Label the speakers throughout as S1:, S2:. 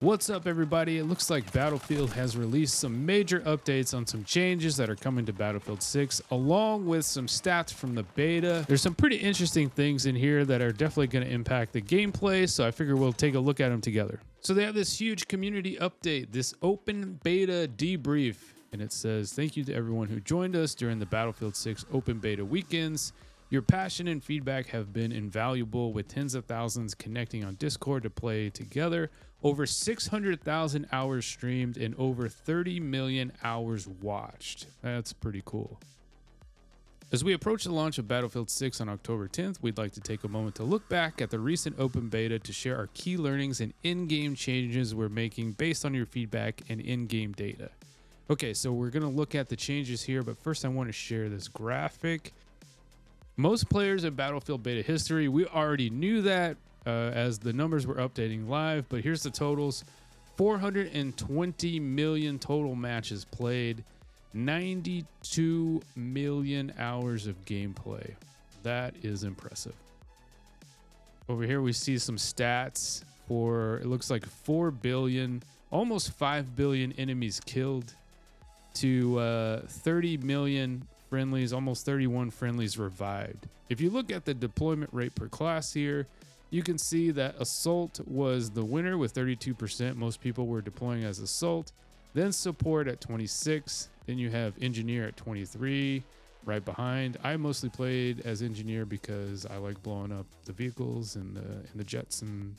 S1: What's up, everybody? It looks like Battlefield has released some major updates on some changes that are coming to Battlefield 6, along with some stats from the beta. There's some pretty interesting things in here that are definitely going to impact the gameplay, so I figure we'll take a look at them together. So they have this huge community update, this open beta debrief, and it says, "Thank you to everyone who joined us during the Battlefield 6 open beta weekends. Your passion and feedback have been invaluable, with tens of thousands connecting on Discord to play together, over 600,000 hours streamed, and over 30 million hours watched." That's pretty cool. As we approach the launch of Battlefield 6 on October 10th, we'd like to take a moment to look back at the recent open beta to share our key learnings and in-game changes we're making based on your feedback and in-game data. Okay, so we're going to look at the changes here, but first I want to share this graphic. Most players in Battlefield beta history, we already knew that as the numbers were updating live, but here's the totals. 420 million total matches played, 92 million hours of gameplay. That is impressive. Over here we see some stats for, it looks like 4 billion, almost 5 billion enemies killed, to 30 million friendlies, almost 31 friendlies revived. If you look at the deployment rate per class here, you can see that Assault was the winner with 32%. Most people were deploying as Assault. Then Support at 26. Then you have Engineer at 23, right behind. I mostly played as Engineer because I like blowing up the vehicles and the jets and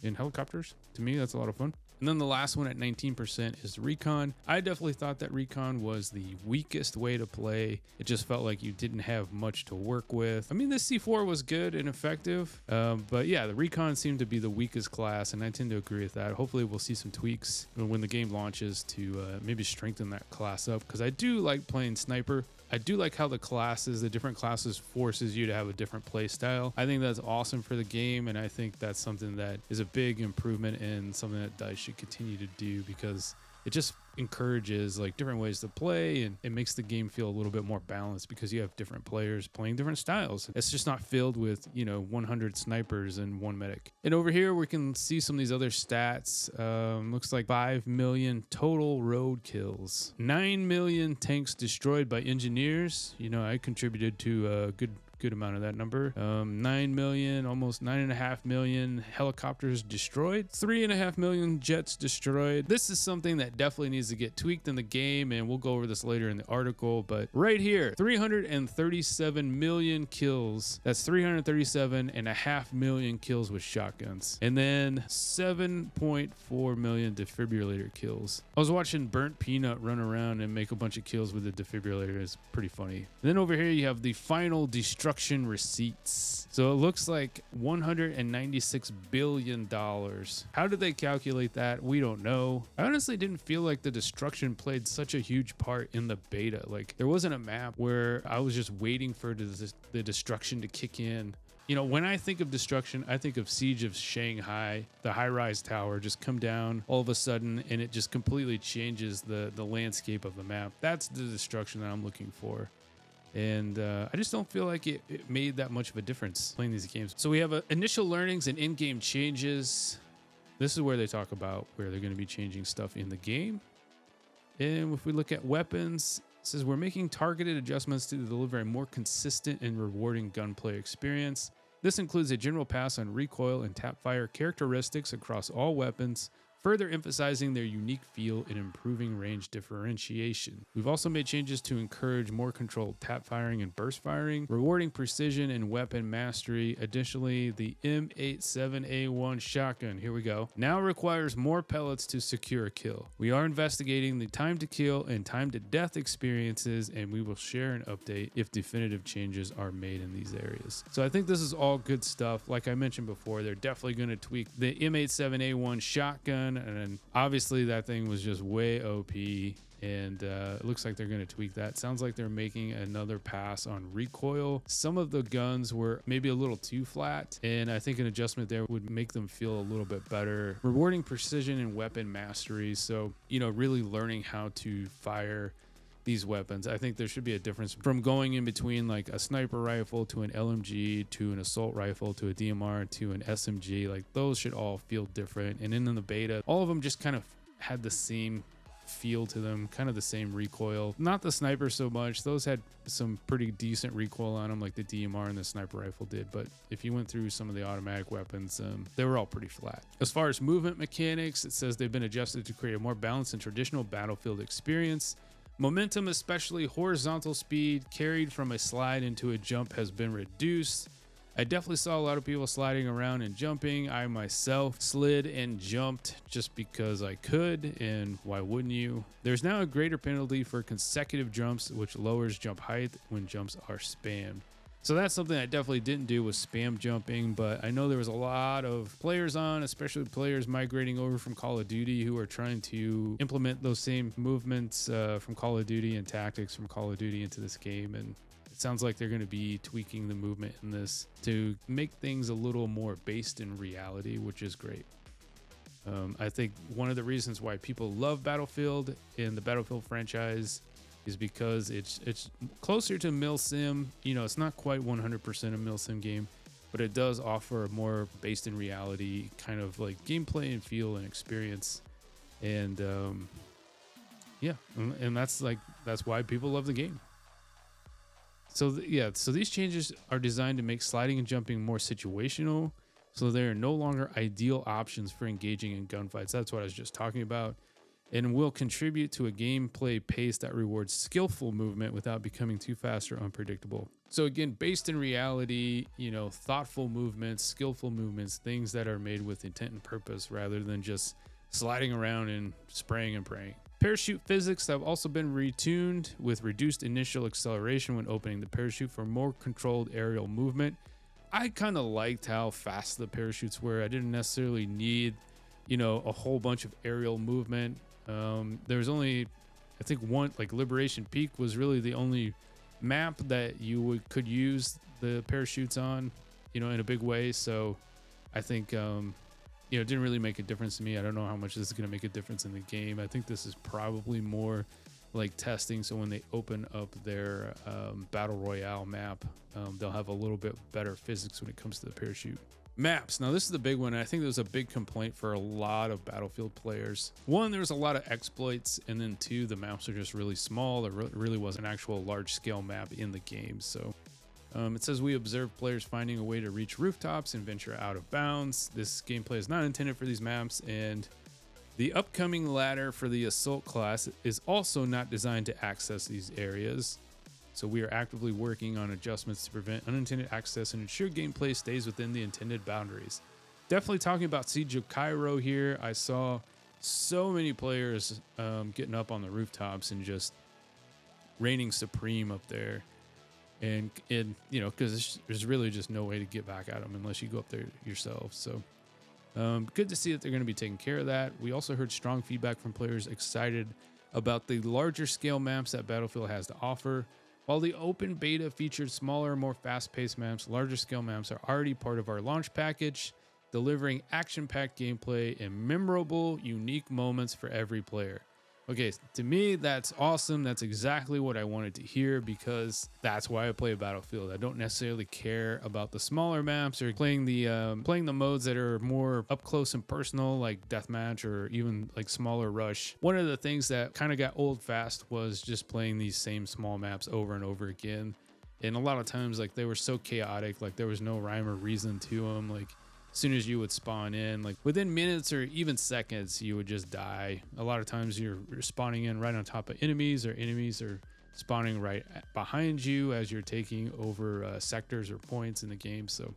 S1: in helicopters. To me, that's a lot of fun. And then the last one at 19% is Recon. I definitely thought that Recon was the weakest way to play. It just felt like you didn't have much to work with. I mean, the C4 was good and effective, but yeah, the Recon seemed to be the weakest class, and I tend to agree with that. Hopefully we'll see some tweaks when the game launches to maybe strengthen that class up, because I do like playing Sniper. I do like how the different classes forces you to have a different play style. I think that's awesome for the game, and I think that's something that is a big improvement and something that DICE should continue to do, because it just encourages like different ways to play, and it makes the game feel a little bit more balanced because you have different players playing different styles. It's just not filled with 100 snipers and one medic. And over here we can see some of these other stats. Looks like 5 million total road kills, 9 million tanks destroyed by engineers. I contributed to a good amount of that number. 9 million, almost 9.5 million helicopters destroyed, 3.5 million jets destroyed. This is something that definitely needs to get tweaked in the game, and we'll go over this later in the article. But right here, 337 million kills. That's 337.5 million kills with shotguns, and then 7.4 million defibrillator kills. I was watching Burnt Peanut run around and make a bunch of kills with the defibrillator. It's pretty funny. And then over here you have the final destruction receipts. So it looks like $196 billion. How did they calculate that? We don't know. I honestly didn't feel like the destruction played such a huge part in the beta. Like, there wasn't a map where I was just waiting for the destruction to kick in. When I think of destruction, I think of Siege of Shanghai, the high-rise tower just come down all of a sudden, and it just completely changes the landscape of the map. That's the destruction that I'm looking for. And I just don't feel like it made that much of a difference playing these games. So we have initial learnings and in-game changes. This is where they talk about where they're going to be changing stuff in the game. And if we look at weapons, it says we're making targeted adjustments to deliver a more consistent and rewarding gunplay experience. This includes a general pass on recoil and tap fire characteristics across all weapons, further emphasizing their unique feel and improving range differentiation. We've also made changes to encourage more controlled tap firing and burst firing, rewarding precision and weapon mastery. Additionally, the M87A1 shotgun, here we go, now requires more pellets to secure a kill. We are investigating the time to kill and time to death experiences, and we will share an update if definitive changes are made in these areas. So I think this is all good stuff. Like I mentioned before, they're definitely going to tweak the M87A1 shotgun. And obviously that thing was just way OP, and it looks like they're going to tweak that. Sounds like they're making another pass on recoil. Some of the guns were maybe a little too flat, and I think an adjustment there would make them feel a little bit better. Rewarding precision and weapon mastery, so really learning how to fire these weapons. I think there should be a difference from going in between like a sniper rifle to an LMG to an assault rifle to a DMR to an SMG. Like those should all feel different. And then in the beta, all of them just kind of had the same feel to them, kind of the same recoil. Not the sniper so much. Those had some pretty decent recoil on them, like the DMR and the sniper rifle did. But if you went through some of the automatic weapons, they were all pretty flat. As far as movement mechanics, it says they've been adjusted to create a more balanced and traditional Battlefield experience. Momentum, especially horizontal speed carried from a slide into a jump, has been reduced. I definitely saw a lot of people sliding around and jumping. I myself slid and jumped just because I could, and why wouldn't you? There's now a greater penalty for consecutive jumps, which lowers jump height when jumps are spammed. So that's something I definitely didn't do, was spam jumping, but I know there was a lot of players on, especially players migrating over from Call of Duty, who are trying to implement those same movements from Call of Duty and tactics from Call of Duty into this game. And it sounds like they're going to be tweaking the movement in this to make things a little more based in reality, which is great. I think one of the reasons why people love Battlefield in the Battlefield franchise is because it's closer to milsim. You know, it's not quite 100% a milsim game, but it does offer a more based in reality kind of like gameplay and feel and experience. And yeah, and that's why people love the game. So so these changes are designed to make sliding and jumping more situational, so they are no longer ideal options for engaging in gunfights. That's what I was just talking about. And will contribute to a gameplay pace that rewards skillful movement without becoming too fast or unpredictable. So again, based in reality, you know, thoughtful movements, skillful movements, things that are made with intent and purpose rather than just sliding around and spraying and praying. Parachute physics have also been retuned with reduced initial acceleration when opening the parachute for more controlled aerial movement. I kind of liked how fast the parachutes were. I didn't necessarily need, you know, a whole bunch of aerial movement. There was only, I think, one, like Liberation Peak was really the only map that you could use the parachutes on, you know, in a big way. So I think, you know, it didn't really make a difference to me. I don't know how much this is going to make a difference in the game. I think this is probably more like testing. So when they open up their Battle Royale map, they'll have a little bit better physics when it comes to the parachute. Maps. Now, this is the big one. I think there was a big complaint for a lot of Battlefield players. One, there was a lot of exploits, and then two, the maps are just really small. There really was an actual large-scale map in the game. So it says we observed players finding a way to reach rooftops and venture out of bounds. This gameplay is not intended for these maps, and the upcoming ladder for the Assault class is also not designed to access these areas. So we are actively working on adjustments to prevent unintended access and ensure gameplay stays within the intended boundaries. Definitely talking about Siege of Cairo here. I saw so many players getting up on the rooftops and just reigning supreme up there. And you know, because there's really just no way to get back at them unless you go up there yourself. So good to see that they're going to be taking care of that. We also heard strong feedback from players excited about the larger scale maps that Battlefield has to offer. While the open beta featured smaller, more fast-paced maps, larger scale maps are already part of our launch package, delivering action-packed gameplay and memorable, unique moments for every player. Okay, to me, that's awesome. That's exactly what I wanted to hear, because that's why I play Battlefield. I don't necessarily care about the smaller maps or playing the modes that are more up close and personal, like Deathmatch or even like smaller Rush. One of the things that kind of got old fast was just playing these same small maps over and over again. And a lot of times, like, they were so chaotic, like there was no rhyme or reason to them. Like, as soon as you would spawn in, like within minutes or even seconds, you would just die. A lot of times you're spawning in right on top of enemies, or enemies are spawning right behind you as you're taking over sectors or points in the game. So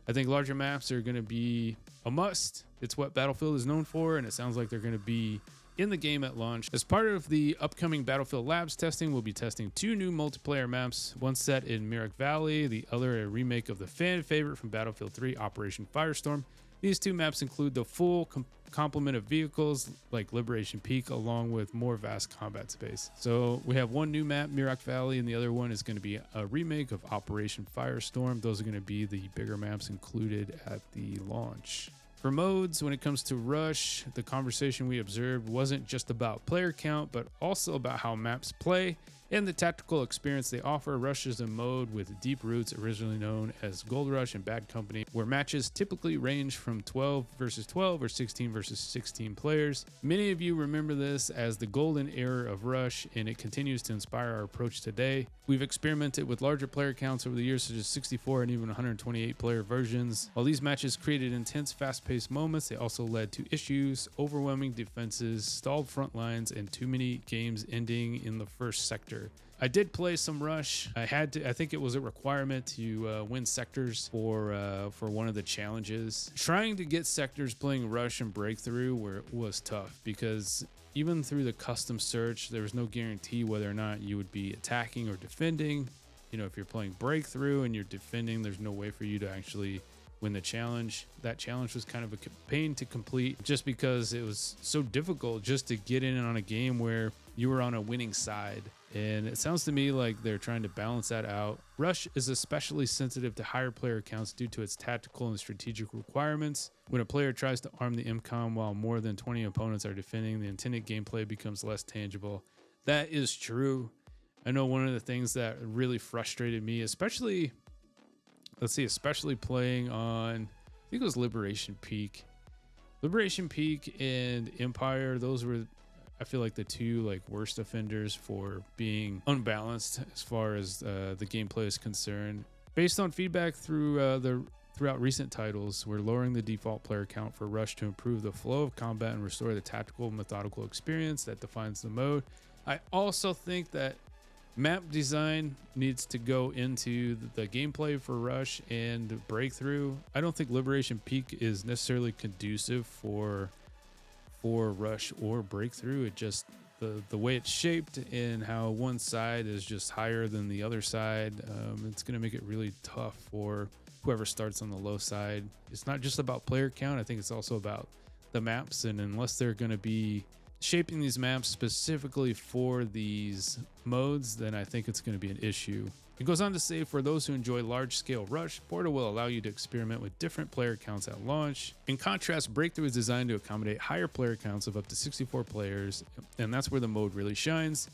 S1: I think larger maps are going to be a must. It's what Battlefield is known for, and it sounds like they're going to be in the game at launch. As part of the upcoming Battlefield Labs testing, we'll be testing 2 new multiplayer maps, one set in Mirak Valley, the other a remake of the fan favorite from Battlefield 3, Operation Firestorm. These 2 maps include the full complement of vehicles like Liberation Peak, along with more vast combat space. So we have one new map, Mirak Valley, and the other one is going to be a remake of Operation Firestorm. Those are going to be the bigger maps included at the launch. For modes, when it comes to Rush, the conversation we observed wasn't just about player count, but also about how maps play and the tactical experience they offer. Rush is a mode with deep roots, originally known as Gold Rush and Bad Company, where matches typically range from 12 versus 12 or 16 versus 16 players. Many of you remember this as the golden era of Rush, and it continues to inspire our approach today. We've experimented with larger player counts over the years, such as 64 and even 128 player versions. While these matches created intense, fast-paced moments, they also led to issues, overwhelming defenses, stalled front lines, and too many games ending in the first sector. I did play some Rush. I think it was a requirement to win sectors for one of the challenges. Trying to get sectors playing Rush and Breakthrough was tough, because even through the custom search, there was no guarantee whether or not you would be attacking or defending. You know, if you're playing Breakthrough and you're defending, there's no way for you to actually win the challenge. That challenge was kind of a pain to complete, just because it was so difficult just to get in on a game where you were on a winning side. And it sounds to me like they're trying to balance that out. Rush is especially sensitive to higher player counts due to its tactical and strategic requirements. When a player tries to arm the MCOM while more than 20 opponents are defending, the intended gameplay becomes less tangible. That is true. I know one of the things that really frustrated me, especially playing on, I think it was Liberation Peak. Liberation Peak and Empire, those were, I feel like, the two worst offenders for being unbalanced as far as the gameplay is concerned. Based on feedback throughout recent titles, we're lowering the default player count for Rush to improve the flow of combat and restore the tactical, methodical experience that defines the mode. I also think that map design needs to go into the gameplay for Rush and Breakthrough. I don't think Liberation Peak is necessarily conducive for Rush or Breakthrough. It just, the way it's shaped and how one side is just higher than the other side, it's going to make it really tough for whoever starts on the low side. It's not just about player count. I think it's also about the maps, and unless they're going to be shaping these maps specifically for these modes, then I think it's going to be an issue. It goes on to say, for those who enjoy large-scale Rush, Portal will allow you to experiment with different player counts at launch. In contrast, Breakthrough is designed to accommodate higher player counts of up to 64 players, and that's where the mode really shines.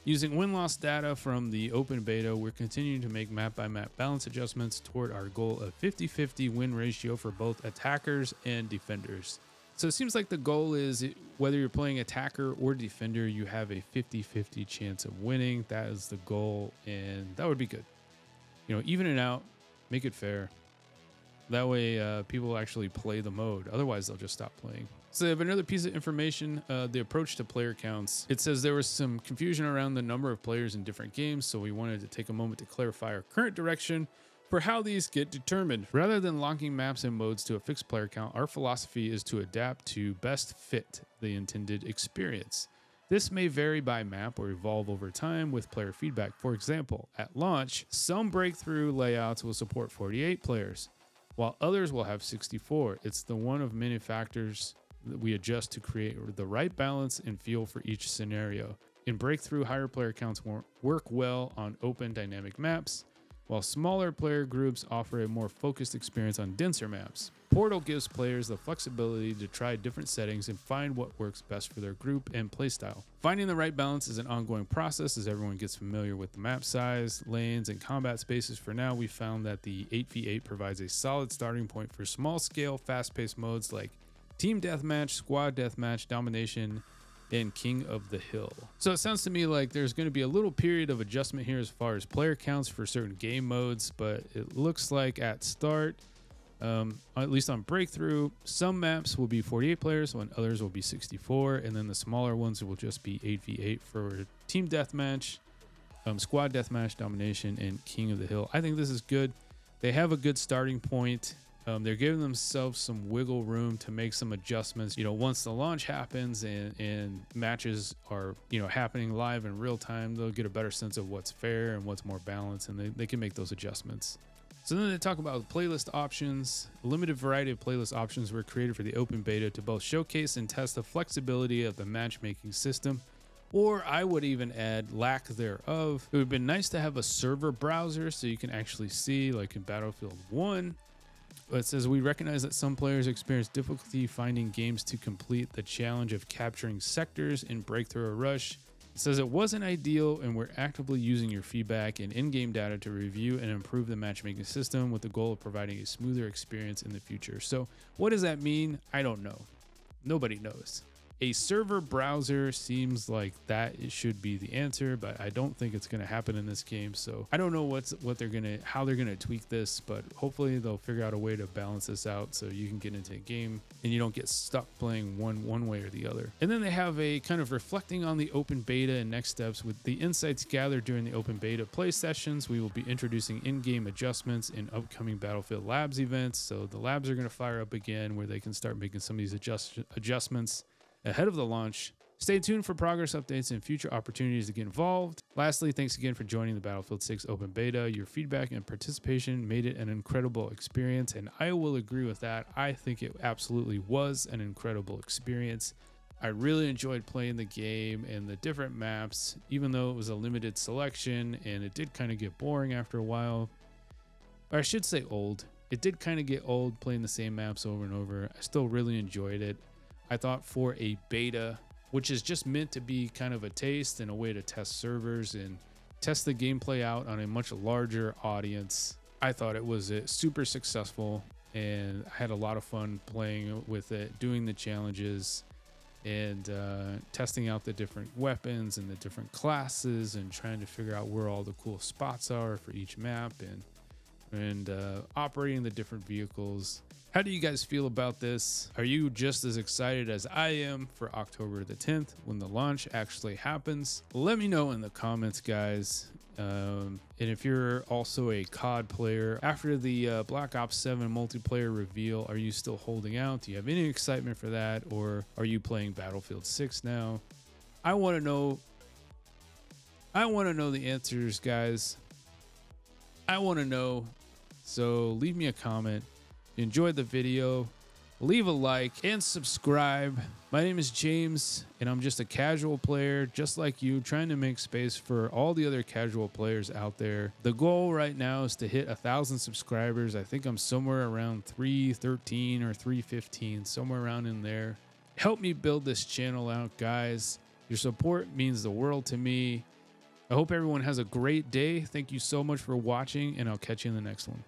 S1: Using win-loss data from the open beta, we're continuing to make map-by-map balance adjustments toward our goal of 50-50 win ratio for both attackers and defenders. So it seems like the goal is, whether you're playing attacker or defender, you have a 50-50 chance of winning. That is the goal, and that would be good. You know, even it out, make it fair. That way people actually play the mode. Otherwise, they'll just stop playing. So I have another piece of information, the approach to player counts. It says there was some confusion around the number of players in different games, so we wanted to take a moment to clarify our current direction for how these get determined. Rather than locking maps and modes to a fixed player count, our philosophy is to adapt to best fit the intended experience. This may vary by map or evolve over time with player feedback. For example, at launch, some Breakthrough layouts will support 48 players, while others will have 64. It's the one of many factors that we adjust to create the right balance and feel for each scenario. In Breakthrough, higher player counts work well on open dynamic maps, while smaller player groups offer a more focused experience on denser maps. Portal gives players the flexibility to try different settings and find what works best for their group and playstyle. Finding the right balance is an ongoing process as everyone gets familiar with the map size, lanes, and combat spaces. For now, we found that the 8v8 provides a solid starting point for small-scale, fast-paced modes like Team Deathmatch, Squad Deathmatch, Domination, and King of the Hill. So it sounds to me like there's going to be a little period of adjustment here as far as player counts for certain game modes, but it looks like at start, at least on Breakthrough, some maps will be 48 players when others will be 64, and then the smaller ones will just be 8v8 for Team Deathmatch, Squad Deathmatch, Domination, and King of the Hill. I think this is good. They have a good starting point. They're giving themselves some wiggle room to make some adjustments. You know, once the launch happens and matches are, happening live in real time, they'll get a better sense of what's fair and what's more balanced, and they can make those adjustments. So then they talk about playlist options. A limited variety of playlist options were created for the open beta to both showcase and test the flexibility of the matchmaking system, or I would even add lack thereof. It would have been nice to have a server browser so you can actually see, like in Battlefield 1, It says, we recognize that some players experience difficulty finding games to complete the challenge of capturing sectors in Breakthrough or Rush. It says it wasn't ideal, and we're actively using your feedback and in-game data to review and improve the matchmaking system with the goal of providing a smoother experience in the future. So what does that mean? I don't know. Nobody knows. A server browser seems like that it should be the answer, but I don't think it's going to happen in this game. So I don't know how they're going to tweak this, but hopefully they'll figure out a way to balance this out so you can get into a game and you don't get stuck playing one way or the other. And then they have a kind of reflecting on the open beta and next steps. With the insights gathered during the open beta play sessions, we will be introducing in-game adjustments in upcoming Battlefield Labs events. So the labs are going to fire up again where they can start making some of these adjustments ahead of the launch. Stay tuned for progress updates and future opportunities to get involved. Lastly, thanks again for joining the Battlefield 6 open beta. Your feedback and participation made it an incredible experience, and I will agree with that. I think it absolutely was an incredible experience. I really enjoyed playing the game and the different maps, even though it was a limited selection and it did kind of get boring after a while. Or I should say old. It did kind of get old playing the same maps over and over. I still really enjoyed it. I thought for a beta, which is just meant to be kind of a taste and a way to test servers and test the gameplay out on a much larger audience, I thought it was super successful, and I had a lot of fun playing with it, doing the challenges and testing out the different weapons and the different classes and trying to figure out where all the cool spots are for each map and operating the different vehicles. How do you guys feel about this? Are you just as excited as I am for October the 10th when the launch actually happens? Let me know in the comments, guys. And if you're also a COD player, after the Black Ops 7 multiplayer reveal, are you still holding out? Do you have any excitement for that? Or are you playing Battlefield 6 now? I want to know the answers, guys. I want to know. So leave me a comment. Enjoyed the video, leave a like and subscribe. My name is James, and I'm just a casual player just like you, trying to make space for all the other casual players out there. The goal right now is to hit 1,000 subscribers. I think I'm somewhere around 313 or 315, somewhere around in there. Help me build this channel out, guys. Your support means the world to me. I hope everyone has a great day. Thank you so much for watching, and I'll catch you in the next one.